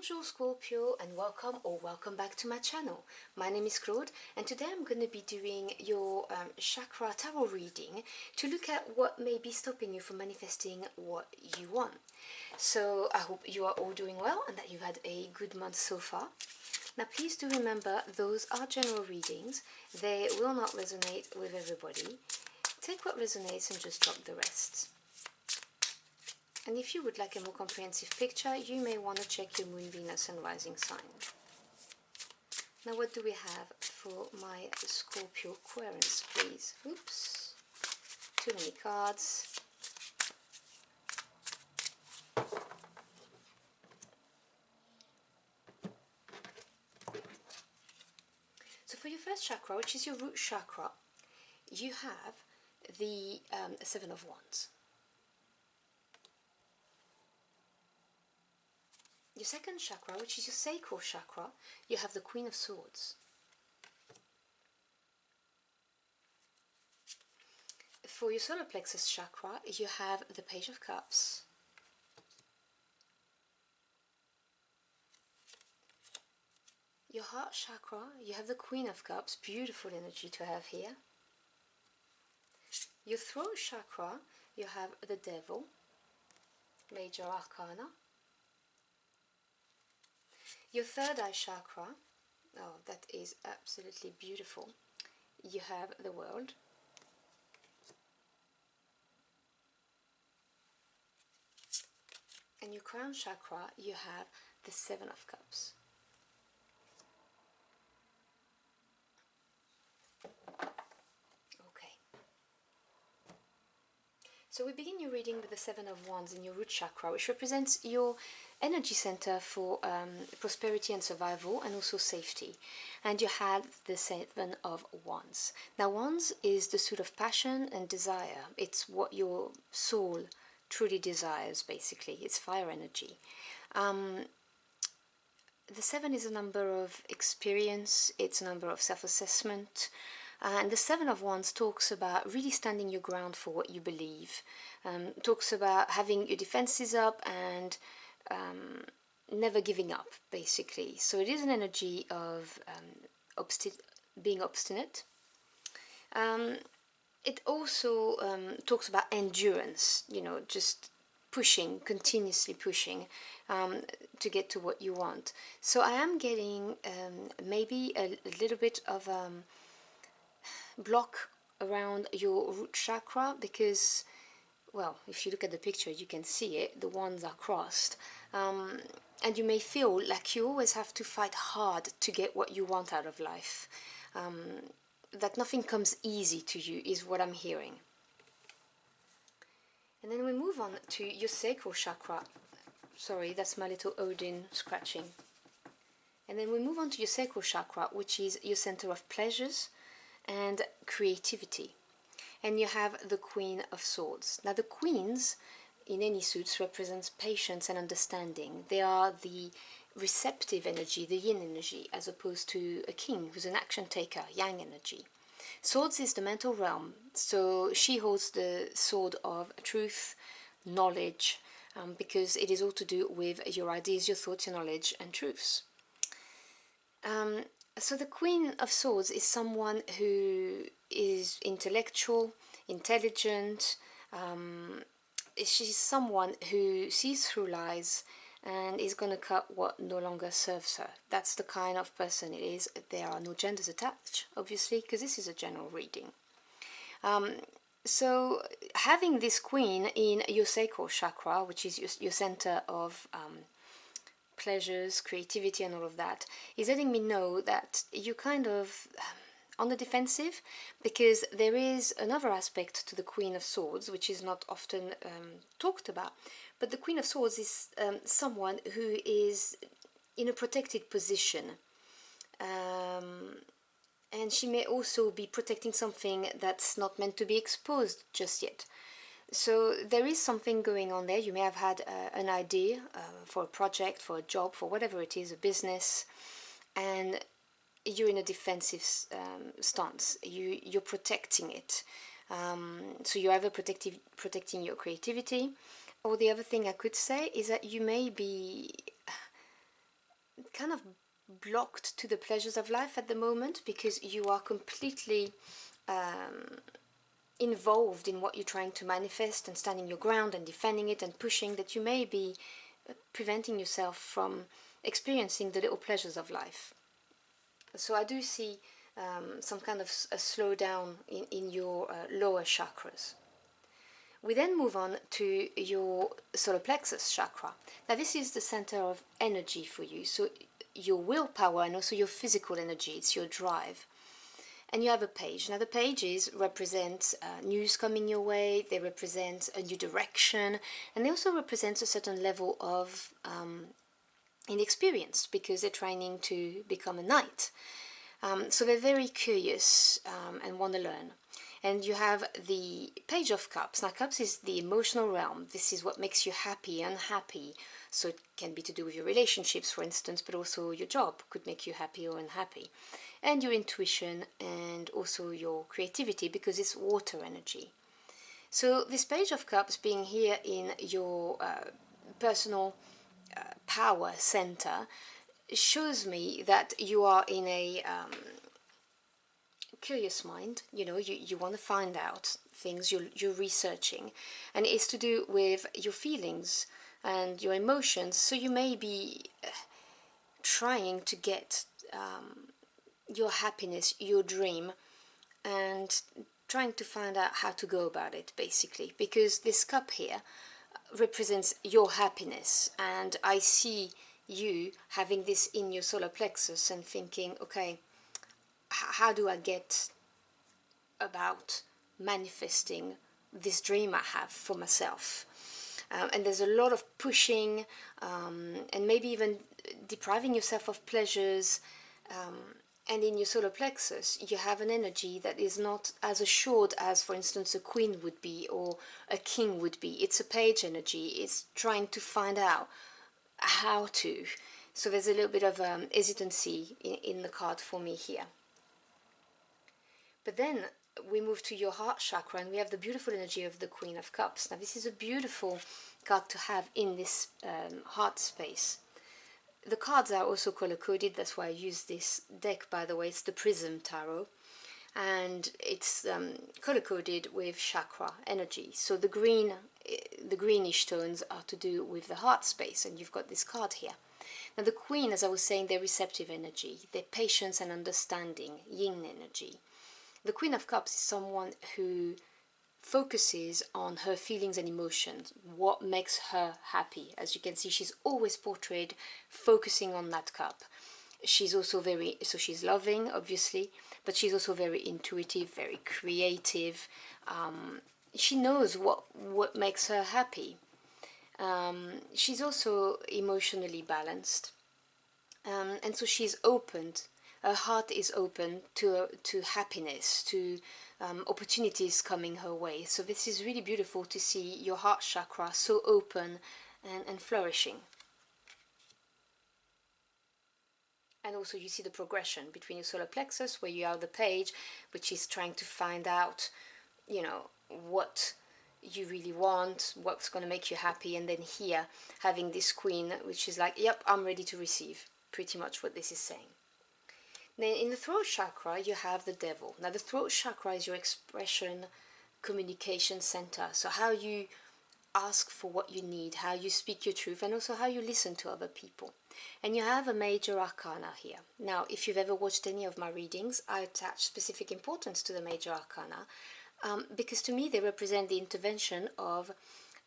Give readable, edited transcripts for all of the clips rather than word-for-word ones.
Bonjour Scorpio, and welcome back to my channel. My name is Claude, and today I'm going to be doing your Chakra Tarot Reading to look at what may be stopping you from manifesting what you want. So I hope you are all doing well and that you've had a good month so far. Now please do remember, those are general readings. They will not resonate with everybody. Take what resonates and just drop the rest. And if you would like a more comprehensive picture, you may want to check your Moon, Venus and Rising sign. Now what do we have for my Scorpio Aquarians, please? Oops, too many cards. So for your first chakra, which is your root chakra, you have the Seven of Wands. Your second chakra, which is your Sacral Chakra, you have the Queen of Swords. For your Solar Plexus chakra, you have the Page of Cups. Your Heart chakra, you have the Queen of Cups, beautiful energy to have here. Your Throat chakra, you have the Devil, Major Arcana. Your third eye chakra, oh, that is absolutely beautiful. You have the World. And your crown chakra, you have the Seven of Cups. Okay. So we begin your reading with the Seven of Wands in your root chakra, which represents your energy center for prosperity and survival, and also safety. And you have the Seven of Wands. Now Wands is the suit of passion and desire. It's what your soul truly desires, basically. It's fire energy. The Seven is a number of experience, it's a number of self-assessment. And the Seven of Wands talks about really standing your ground for what you believe. Talks about having your defenses up and never giving up, basically. So it is an energy of being obstinate. It also talks about endurance, you know, just pushing, continuously pushing to get to what you want. So I am getting maybe a little bit of block around your root chakra, because, well, if you look at the picture you can see it, the wands are crossed, and you may feel like you always have to fight hard to get what you want out of life, that nothing comes easy to you is what I'm hearing. And then we move on to your sacral chakra. Sorry, that's my little Odin scratching. And then we move on to your sacral chakra, which is your center of pleasures and creativity. And you have the Queen of Swords. Now the queens in any suits represents patience and understanding. They are the receptive energy, the yin energy, as opposed to a king who's an action taker, yang energy. Swords is the mental realm, so she holds the sword of truth, knowledge, because it is all to do with your ideas, your thoughts, your knowledge and truths. So the Queen of Swords is someone who is intellectual, intelligent. She's someone who sees through lies and is going to cut what no longer serves her. That's the kind of person it is. There are no genders attached, obviously, because this is a general reading. So having this queen in your sacral chakra, which is your center of pleasures, creativity and all of that, is letting me know that you're kind of on the defensive, because there is another aspect to the Queen of Swords which is not often talked about. But the Queen of Swords is someone who is in a protected position, and she may also be protecting something that's not meant to be exposed just yet. So there is something going on there. You may have had an idea for a project, for a job, for whatever it is, a business, and you're in a defensive stance. You're protecting it. So you're either protecting your creativity, or the other thing I could say is that you may be kind of blocked to the pleasures of life at the moment, because you are completely involved in what you're trying to manifest and standing your ground and defending it and pushing, that you may be preventing yourself from experiencing the little pleasures of life. So I do see some kind of a slowdown in your lower chakras. We then move on to your solar plexus chakra. Now this is the center of energy for you, so your willpower and also your physical energy, it's your drive. And you have a page. Now the pages represent news coming your way, they represent a new direction, and they also represent a certain level of inexperience, because they're trying to become a knight. So they're very curious and want to learn. And you have the Page of Cups. Now, Cups is the emotional realm. This is what makes you happy, unhappy. So it can be to do with your relationships, for instance, but also your job could make you happy or unhappy. And your intuition and also your creativity, because it's water energy. So this Page of Cups being here in your personal power center shows me that you are in a curious mind. You want to find out things, you're researching, and it's to do with your feelings and your emotions. So you may be trying to get your happiness, your dream, and trying to find out how to go about it, basically, because this cup here represents your happiness, and I see you having this in your solar plexus and thinking, okay, how do I get about manifesting this dream I have for myself? And there's a lot of pushing and maybe even depriving yourself of pleasures. And in your solar plexus, you have an energy that is not as assured as, for instance, a queen would be or a king would be. It's a page energy. It's trying to find out how to. So there's a little bit of hesitancy in the card for me here. But then we move to your heart chakra, and we have the beautiful energy of the Queen of Cups. Now this is a beautiful card to have in this heart space. The cards are also color-coded, that's why I use this deck, by the way. It's the Prism Tarot, and it's color-coded with chakra energy. So the greenish tones are to do with the heart space, and you've got this card here. Now the Queen, as I was saying, they're receptive energy, they're patience and understanding, yin energy. The Queen of Cups is someone who focuses on her feelings and emotions, what makes her happy. As you can see, she's always portrayed focusing on that cup. She's also she's loving, obviously, but she's also very intuitive, very creative. She knows what makes her happy. She's also emotionally balanced, and so she's opened. Her heart is open to happiness, to opportunities coming her way. So this is really beautiful to see your heart chakra so open and flourishing. And also you see the progression between your solar plexus, where you are the page, which is trying to find out, what you really want, what's going to make you happy, and then here having this queen, which is like, yep, I'm ready to receive, pretty much what this is saying. Then in the throat chakra, you have the devil. Now the throat chakra is your expression, communication center. So how you ask for what you need, how you speak your truth, and also how you listen to other people. And you have a major arcana here. Now, if you've ever watched any of my readings, I attach specific importance to the major arcana because to me they represent the intervention of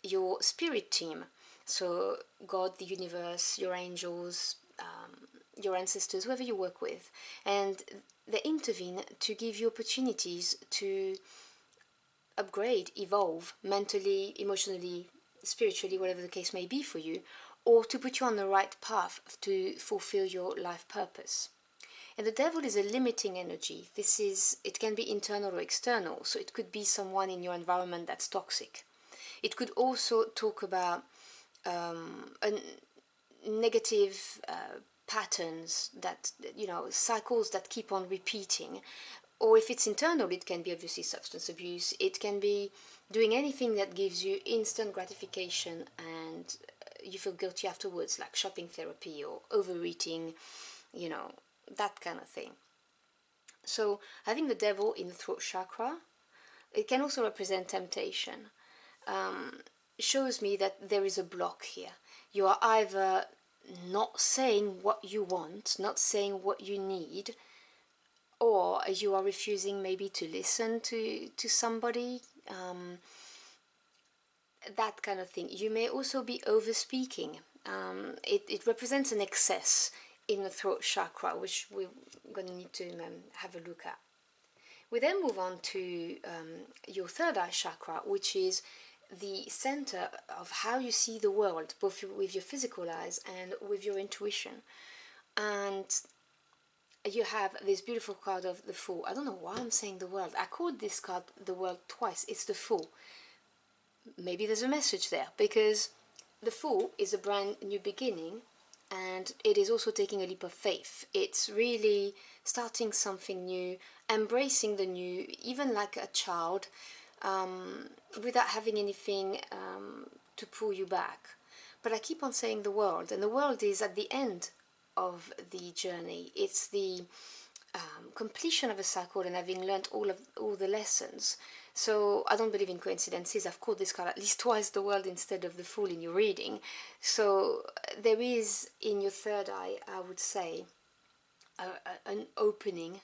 your spirit team. So God, the universe, your angels, your ancestors, whoever you work with, and they intervene to give you opportunities to upgrade, evolve mentally, emotionally, spiritually, whatever the case may be for you, or to put you on the right path to fulfill your life purpose. And the devil is a limiting energy. It can be internal or external, so it could be someone in your environment that's toxic. It could also talk about negative patterns, that cycles that keep on repeating. Or if it's internal, it can be obviously substance abuse. It can be doing anything that gives you instant gratification and you feel guilty afterwards, like shopping therapy or overeating, you know, that kind of thing. So having the devil in the throat chakra, it can also represent temptation. Shows me that there is a block here. You are either not saying what you want, not saying what you need, or you are refusing maybe to listen to somebody, that kind of thing. You may also be over speaking. It represents an excess in the throat chakra, which we're going to need to have a look at. We then move on to your third eye chakra, which is the center of how you see the world, both with your physical eyes and with your intuition. And you have this beautiful card of the Fool. I don't know why I'm saying the world. I called this card the world twice. It's the Fool. Maybe there's a message there, because the Fool is a brand new beginning, and it is also taking a leap of faith. It's really starting something new, embracing the new, even like a child, without having anything to pull you back. But I keep on saying the world, and the world is at the end of the journey. It's the completion of a cycle and having learned all the lessons. So I don't believe in coincidences. I've called this card at least twice the world instead of the Fool in your reading. So there is in your third eye, I would say, an opening.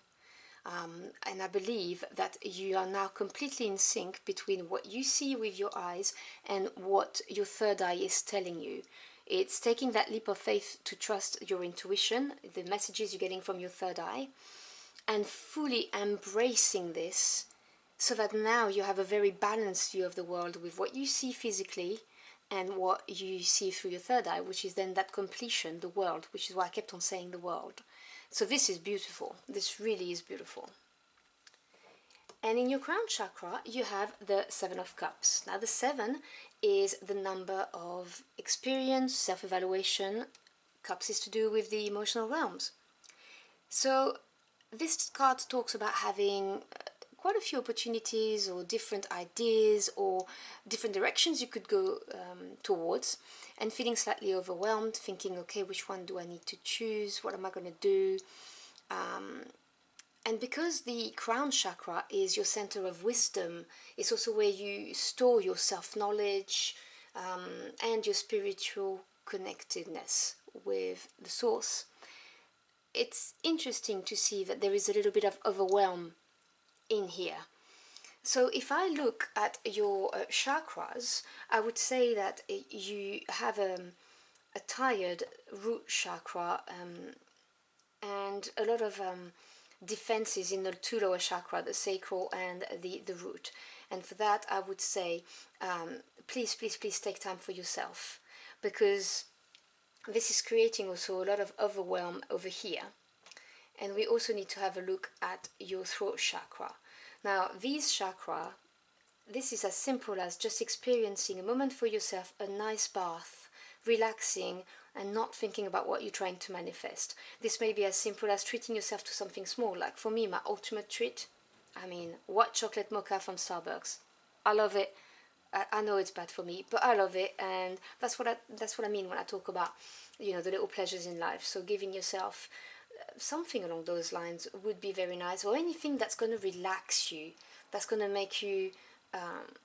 And I believe that you are now completely in sync between what you see with your eyes and what your third eye is telling you. It's taking that leap of faith to trust your intuition, the messages you're getting from your third eye, and fully embracing this, so that now you have a very balanced view of the world with what you see physically and what you see through your third eye, which is then that completion, the world, which is why I kept on saying the world. So this is beautiful. This really is beautiful. And in your crown chakra, you have the Seven of Cups. Now the 7 is the number of experience, self-evaluation. Cups is to do with the emotional realms. So this card talks about having quite a few opportunities or different ideas or different directions you could go towards, and feeling slightly overwhelmed, thinking, okay, which one do I need to choose? What am I going to do? And because the crown chakra is your center of wisdom, it's also where you store your self-knowledge and your spiritual connectedness with the source. It's interesting to see that there is a little bit of overwhelm in here. So if I look at your chakras, I would say that you have a tired root chakra and a lot of defenses in the two lower chakra, the sacral and the root. And for that, I would say, please, please, please take time for yourself, because this is creating also a lot of overwhelm over here. And we also need to have a look at your throat chakra. Now, these chakra, this is as simple as just experiencing a moment for yourself, a nice bath, relaxing, and not thinking about what you're trying to manifest. This may be as simple as treating yourself to something small. Like for me, my ultimate treat, I mean, white chocolate mocha from Starbucks. I love it. I know it's bad for me, but I love it, and that's what I mean when I talk about, you know, the little pleasures in life. So giving yourself something along those lines would be very nice, or anything that's going to relax you, that's going to make you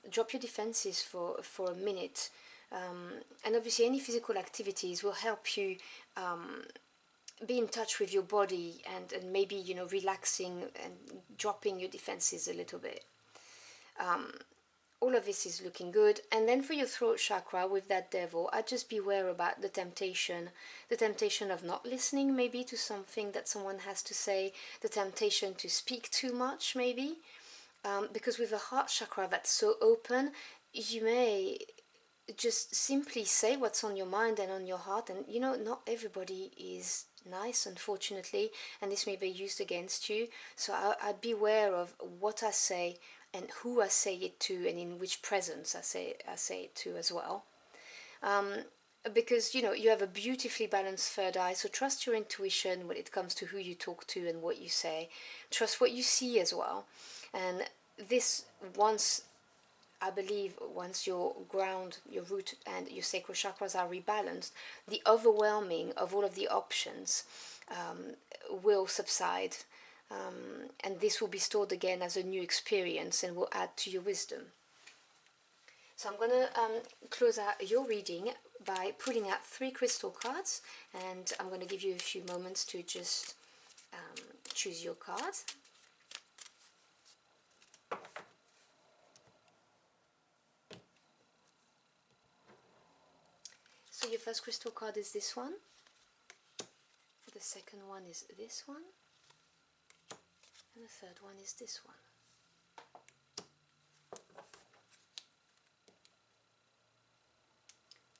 drop your defenses for a minute. And obviously any physical activities will help you be in touch with your body, and maybe, you know, relaxing and dropping your defenses a little bit. All of this is looking good. And then for your throat chakra with that devil, I'd just beware about the temptation of not listening maybe to something that someone has to say, the temptation to speak too much maybe, because with a heart chakra that's so open, you may just simply say what's on your mind and on your heart, and you know, not everybody is nice, unfortunately, and this may be used against you. So I'd beware of what I say and who I say it to, and in which presence I say it to as well. Because, you know, you have a beautifully balanced third eye, so trust your intuition when it comes to who you talk to and what you say. Trust what you see as well. And this, once I believe once your ground, your root and your sacral chakras are rebalanced, the overwhelming of all of the options will subside, and this will be stored again as a new experience and will add to your wisdom. So I'm going to close out your reading by pulling out 3 crystal cards, and I'm going to give you a few moments to just choose your card. So your first crystal card is this one, the second one is this one, and the third one is this one.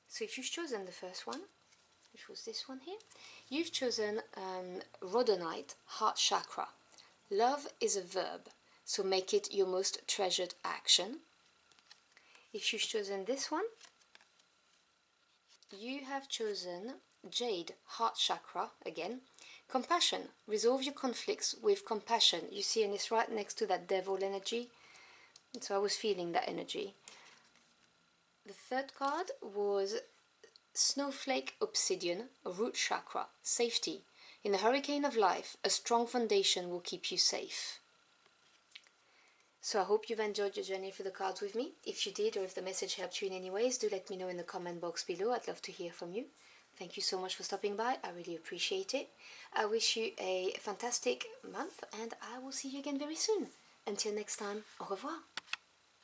So if you've chosen the first one, which was this one here, you've chosen Rhodonite, Heart Chakra. Love is a verb, so make it your most treasured action. If you've chosen this one, you have chosen Jade, Heart Chakra, again. Compassion, resolve your conflicts with compassion. You see, and it's right next to that devil energy, so I was feeling that energy. The third card was Snowflake Obsidian, Root Chakra, Safety. In the hurricane of life, a strong foundation will keep you safe. So I hope you've enjoyed your journey through the cards with me. If you did, or if the message helped you in any ways, do let me know in the comment box below. I'd love to hear from you. Thank you so much for stopping by. I really appreciate it. I wish you a fantastic month, and I will see you again very soon. Until next time, au revoir.